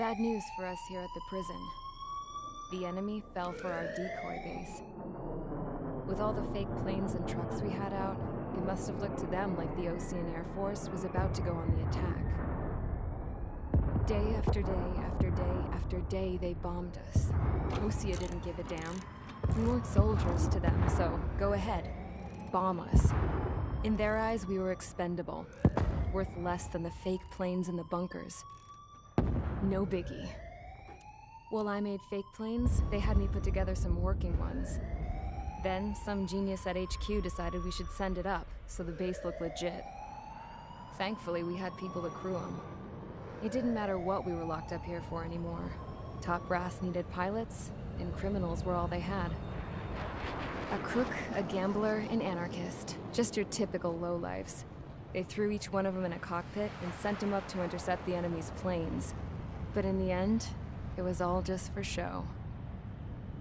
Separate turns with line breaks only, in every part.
Bad news for us here at the prison. The enemy fell for our decoy base. With all the fake planes and trucks we had out, it must have looked to them like the Ocean Air Force was about to go on the attack. Day after day after day after day, they bombed us. Osea didn't give a damn. We weren't soldiers to them, so go ahead. Bomb us. In their eyes, we were expendable. Worth less than the fake planes in the bunkers. No biggie. While I made fake planes, they had me put together some working ones. Then, some genius at HQ decided we should send it up, so the base looked legit. Thankfully, we had people to crew them. It didn't matter what we were locked up here for anymore. Top brass needed pilots, and criminals were all they had. A crook, a gambler, an anarchist. Just your typical lowlifes. They threw each one of them in a cockpit and sent them up to intercept the enemy's planes. But in the end, it was all just for show.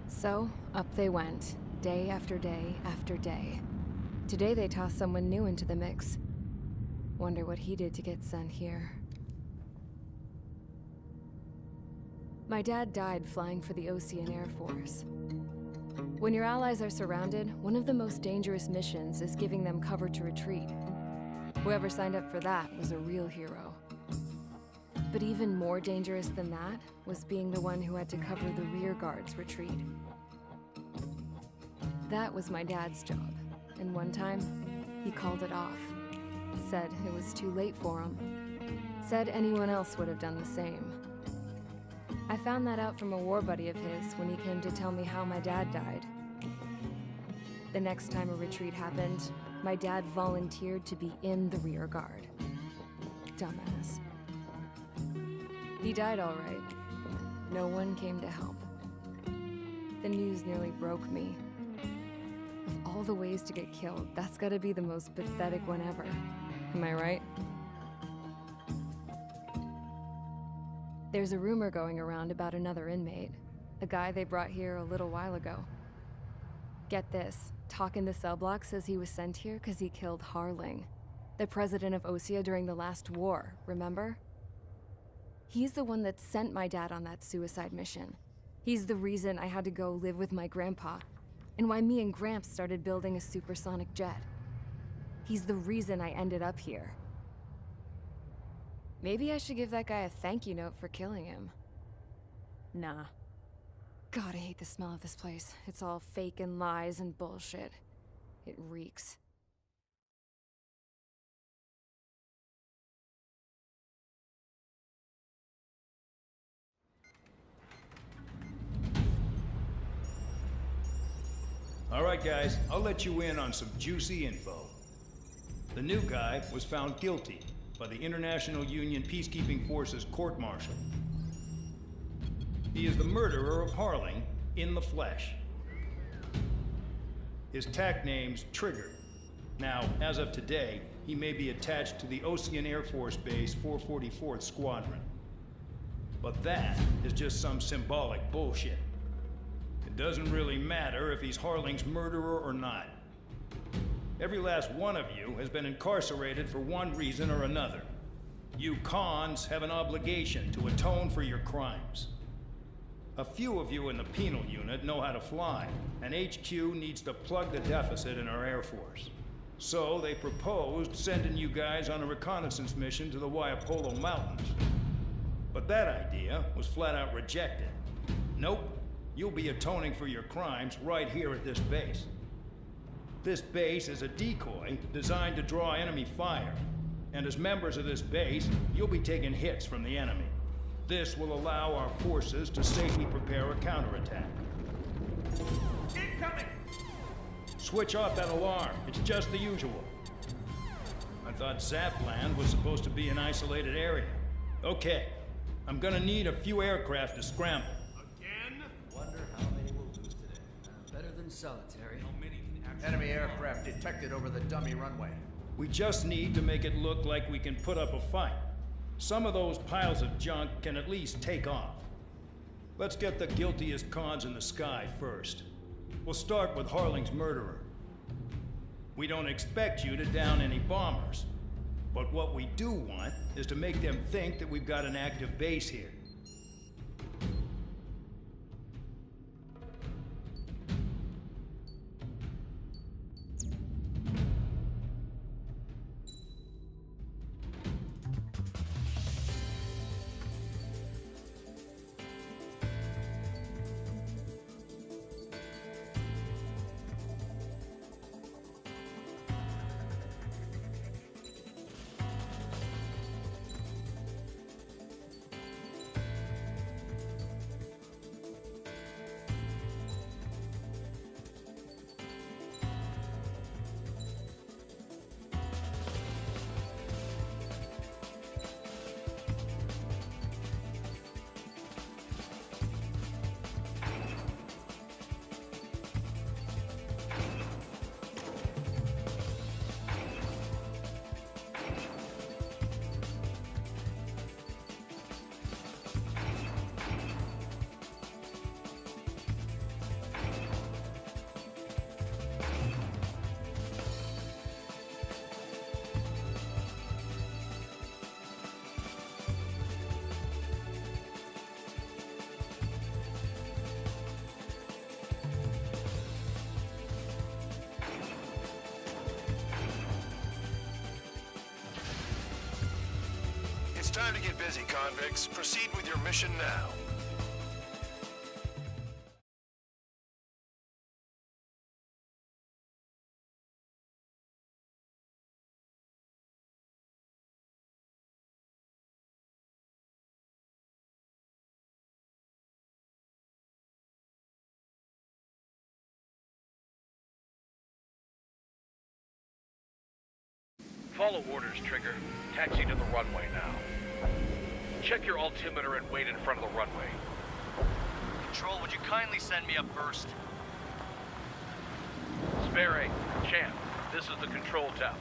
So, up they went, day after day after day. Today they tossed someone new into the mix. Wonder what he did to get sent here. My dad died flying for the Ocean Air Force. When your allies are surrounded, one of the most dangerous missions is giving them cover to retreat. Whoever signed up for that was a real hero. But even more dangerous than that was being the one who had to cover the rear guard's retreat. That was my dad's job, and one time, he called it off. Said it was too late for him. Said anyone else would have done the same. I found that out from a war buddy of his when he came to tell me how my dad died. The next time a retreat happened, my dad volunteered to be in the rear guard. Dumbass. He died all right. No one came to help. The news nearly broke me. Of all the ways to get killed, that's gotta be the most pathetic one ever. Am I right? There's a rumor going around about another inmate. A guy they brought here a little while ago. Get this, Talk in the cell block says he was sent here because he killed Harling, the president of Osea during the last war, remember? He's the one that sent my dad on that suicide mission. He's the reason I had to go live with my grandpa, and why me and Gramps started building a supersonic jet. He's the reason I ended up here. Maybe I should give that guy a thank you note for killing him. Nah. God, I hate the smell of this place. It's all fake and lies and bullshit. It reeks.
All right, guys, I'll let you in on some juicy info. The new guy was found guilty by the International Union Peacekeeping Forces court-martial. He is the murderer of Harling in the flesh. His TAC name's Trigger. Now, as of today, he may be attached to the Ocean Air Force Base 444th Squadron. But that is just some symbolic bullshit. It doesn't really matter if he's Harling's murderer or not. Every last one of you has been incarcerated for one reason or another. You cons have an obligation to atone for your crimes. A few of you in the penal unit know how to fly, and HQ needs to plug the deficit in our Air Force. So they proposed sending you guys on a reconnaissance mission to the Waiapolo Mountains. But that idea was flat out rejected. Nope. You'll be atoning for your crimes right here at this base. This base is a decoy designed to draw enemy fire. And as members of this base, you'll be taking hits from the enemy. This will allow our forces to safely prepare a counterattack.
Incoming!
Switch off that alarm. It's just the usual. I thought Zapland was supposed to be an isolated area. Okay, I'm gonna need a few aircraft to scramble.
Wonder how many we'll lose today.
Better than solitary.
How many can actually... Enemy aircraft detected over the dummy runway.
We just need to make it look like we can put up a fight. Some of those piles of junk can at least take off. Let's get the guiltiest cons in the sky first. We'll start with Harling's murderer. We don't expect you to down any bombers. But what we do want is to make them think that we've got an active base here.
It's time to get busy, convicts. Proceed with your mission now.
Follow orders, Trigger. Taxi to the runway now. Check your altimeter and wait in front of the runway.
Control, would you kindly send me up first?
Spare 8, Champ, this is the control tower.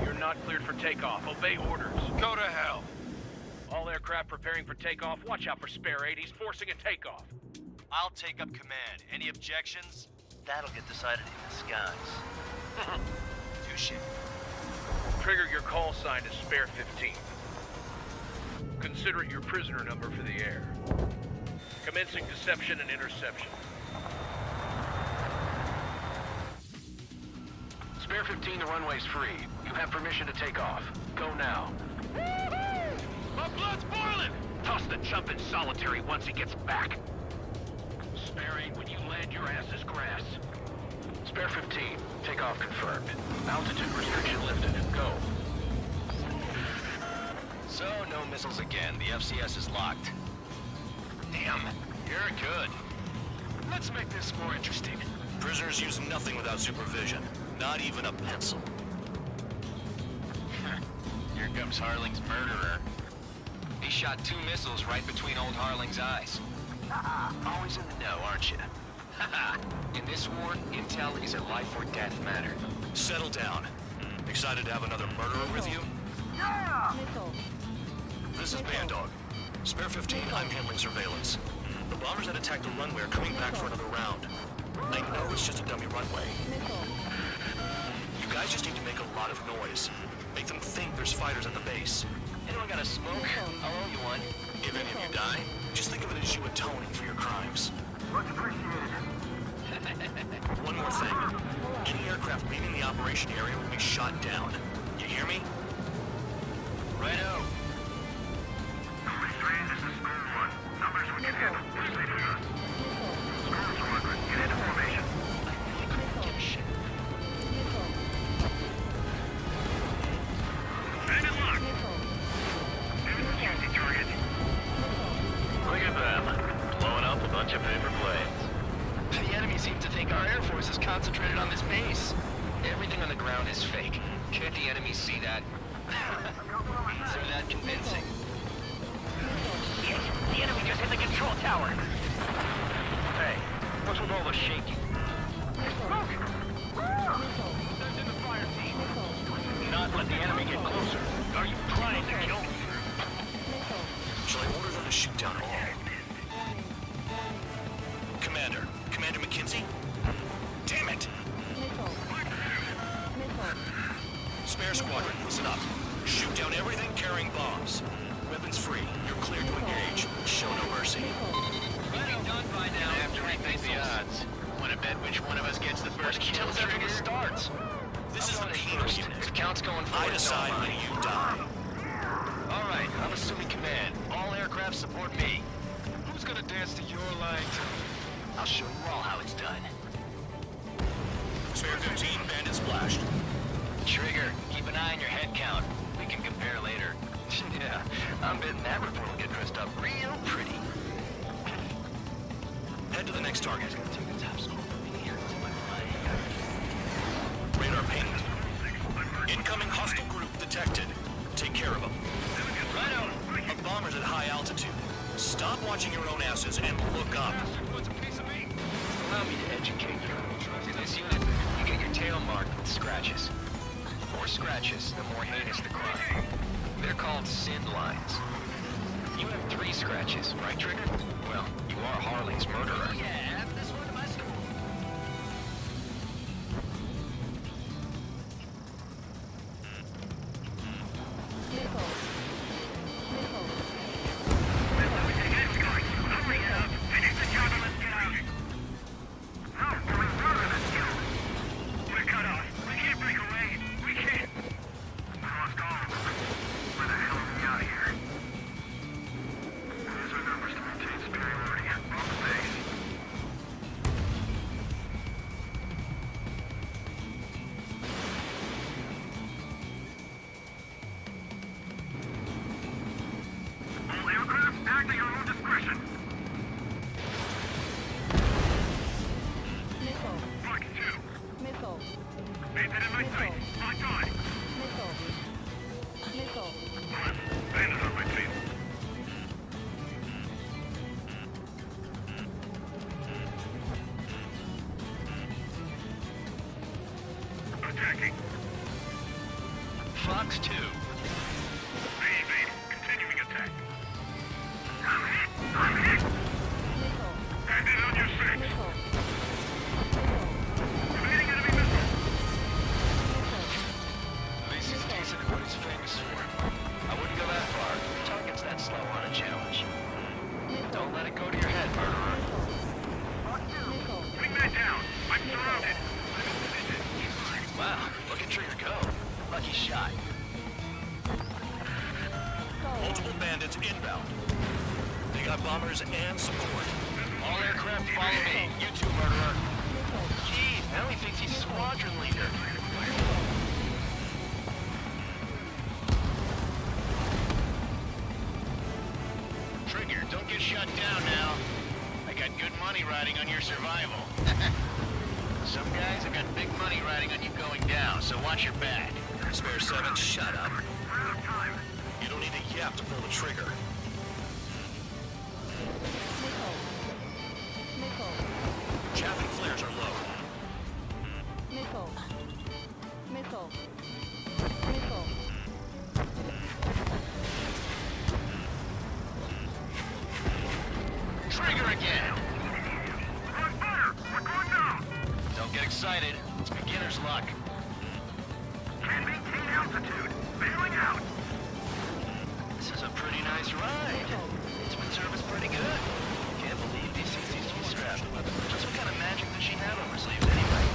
You're not cleared for takeoff. Obey orders.
Go to hell.
All aircraft preparing for takeoff. Watch out for Spare 8. He's forcing a takeoff.
I'll take up command. Any objections? That'll get decided in the skies. Touche.
Trigger, your call sign is Spare 15. Consider it your prisoner number for the air. Commencing deception and interception. Spare 15, the runway's free. You have permission to take off. Go now. My blood's boiling! Toss the chump in solitary once he gets back. Spare 8, when you land, your ass is grass. Spare 15, takeoff confirmed. Altitude restriction lifted. Go.
So, no missiles again. The FCS is locked. Damn, you're good.
Let's make this more interesting. Prisoners use nothing without supervision. Not even a pencil.
Here comes Harling's murderer. He shot 2 missiles right between old Harling's eyes. Always in the know, aren't you? In this war, intel is a life or death matter.
Settle down. Excited to have another murderer with you?
Nickel.
This is Bandog. Spare 15, I'm handling surveillance. The bombers that attacked the runway are coming back for another round. I know it's just a dummy runway.
Nickel.
You guys just need to make a lot of noise. Make them think there's fighters at the base.
Anyone got a smoke? I'll owe you one.
If any of you die, just think of it as you atoning for your crimes.
Much appreciated.
One more thing. Any aircraft leaving the operation area will be shot down. You hear me?
Righto.
Number 3, this is School 1. Numbers we can handle. Proceed with us. School Squadron, get into formation. Bandit locked. Easy target.
Look at them. Blowing up a bunch of paper planes.
The enemy seems to think our Air Force is concentrated on this base. Everything on the ground is fake. Can't the enemy see that? So that convincing.
Yes, the enemy just hit the control tower. Hey, what's with all the shaking? Send in the fire team. Not let the enemy get closer. Are you trying to kill me?
Shall I order them to shoot down all? Commander McKinsey? Damn it! Spare Squadron, listen up. Shoot down everything carrying bombs. Weapons free. You're cleared to engage. Show no mercy.
Done by now.
I have to rethink the odds. Want to bet which one of us gets the first kill
Everything
trigger?
starts.
This is the penal unit.
The count's going
I
forward.
decide when you die.
All right, I'm assuming command. All aircraft support me.
Who's gonna dance to your line?
I'll show you all how it's done.
Spare 15, bandit splashed.
Trigger, keep an eye on your head count. We can compare later. Yeah, I'm betting that report will get dressed up real pretty.
Head to the next target.
Take the top score from here to my flying.
Radar ping. Incoming hostile group detected. Take care of them.
Righto.
A bomber's at high altitude. Stop watching your own asses and look up.
Allow me to educate you. In this unit, you get your tail marked with scratches. The more scratches, the more heinous the crime. They're called sin lines. You have 3 scratches, right, Trigger? Well, you are Harling's murderer. Yeah, this one to my school.
Hurry up. Finish the job and let's get out. No, we're murder this kill. We're cut off. We can't break away. We can't. We lost all of them. Where the hell are we out of here?
Missile.
Bandit in my sight. Locked on.
Missile. Missile.
Bandit on my tail. Attacking.
Fox 2.
Evade. Continuing attack. I'm hit. I'm hit.
Missile.
Bandit on your six.
Missile.
Evading enemy missile.
At least he's decent at what he's famous for. I wouldn't go that far. Target's that slow on a challenge. Don't let it go to your head, murderer.
Missile.
Bring that down. I'm surrounded.
Wow, look at Trigger go. Lucky shot.
Multiple bandits inbound. They got bombers and support.
All aircraft follow me. You too, murderer. Gee, now he thinks he's squadron leader. Trigger, don't get shut down now. I got good money riding on your survival. Some guys have got big money riding on you going down, so watch your back.
Spare 7, shut up. You don't need a yap to pull the trigger.
Missile. Missile.
Chaff and flares are low.
Missile. Missile. Missile.
Trigger again!
On fire! We're going down!
Don't get excited. It's beginner's luck.
Can't maintain altitude. Bailing out!
This is a pretty nice ride. It's been serviced pretty good. Can't believe DCC's strapped. Just what kind of magic does she have on her sleeves anyway?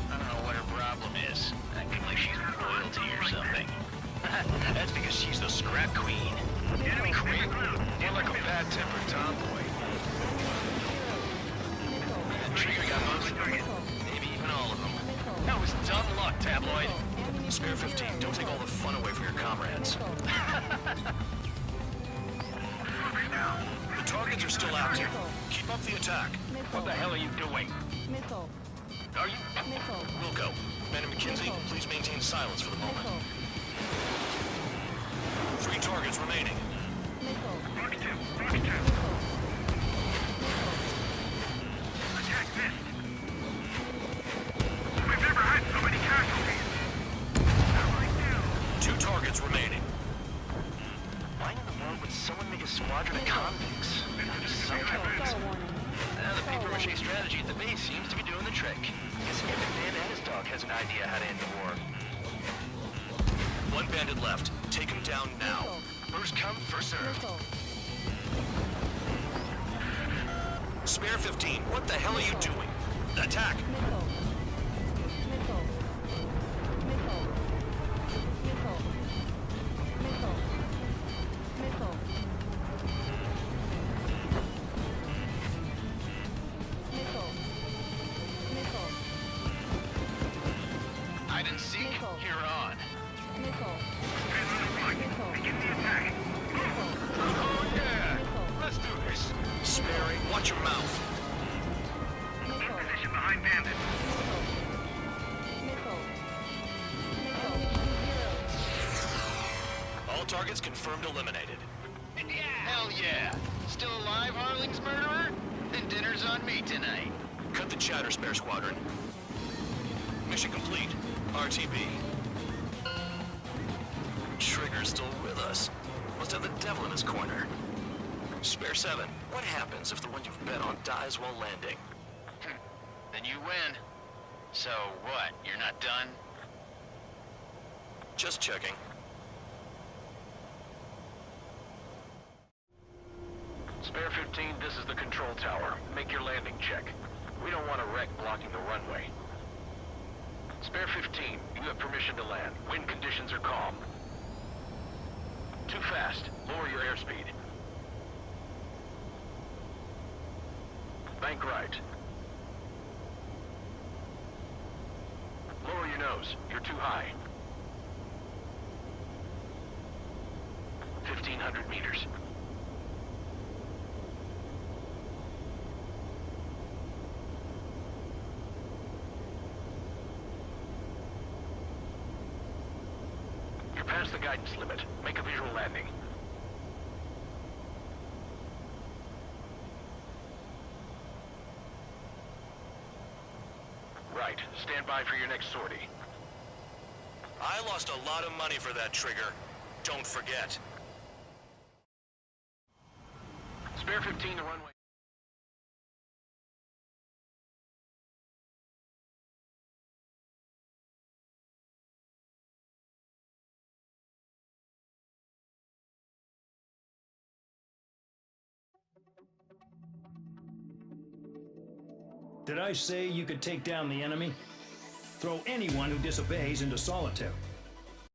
I don't know what her problem is. Acting like she's royalty or something. That's because she's the scrap queen.
Enemy
Queen?
ground.
You're like a bad-tempered tomboy. Trigger got most of them. Maybe even all of them. That was dumb luck, tabloid.
Spare 15, don't take all the fun away from your comrades. The targets are still active. Keep up the attack.
What the hell are you doing?
Missile.
Are you...
Missile.
Wilco, Ben and McKinsey, please maintain silence for the moment.
Missile.
3 targets remaining.
Missile.
Rock 2. Rock 2. Attack missed. We've never had so many casualties. Allied down.
2 targets remaining.
Why in the world would someone make a squadron of convicts? Some kind of...
Star warning.
The paper-mache strategy at the base seems to be doing the trick. Guess every man and his dog has an idea how to end the war.
1 bandit left. Take him down now.
First come, first served.
Missile.
Spare 15, what the hell are you doing? Attack!
Missile. Missile. Missile. Missile. Missile. Missile. Missile. Missile.
Hide and seek,
Missile.
you're on.
Missile.
Stand on the front.
Missile.
Begin the attack.
Missile.
Oh yeah!
Missile.
Let's do this.
Sparing, watch your mouth.
In
Missile.
position behind bandit.
Missile. Missile. Missile. Zero.
All targets confirmed eliminated.
Hell yeah! Still alive, Harling's murderer? Then dinner's on me tonight.
Cut the chatter, Spare Squadron. Mission complete. RTB. Trigger's still with us. Must have the devil in his corner. Spare 7, what happens if the one you've bet on dies while landing?
Then you win. So what, you're not done?
Just checking.
Spare 15, this is the control tower. Make your landing check. We don't want a wreck blocking the runway. Spare 15, you have permission to land. Wind conditions are calm. Too fast. Lower your airspeed. Bank right. Lower your nose. You're too high. 1,500 meters. You're past the guidance limit. Make a visual landing. Right. Stand by for your next sortie.
I lost a lot of money for that trigger. Don't forget.
Spare 15 the runway.
Did I say you could take down the enemy? Throw anyone who disobeys into solitary.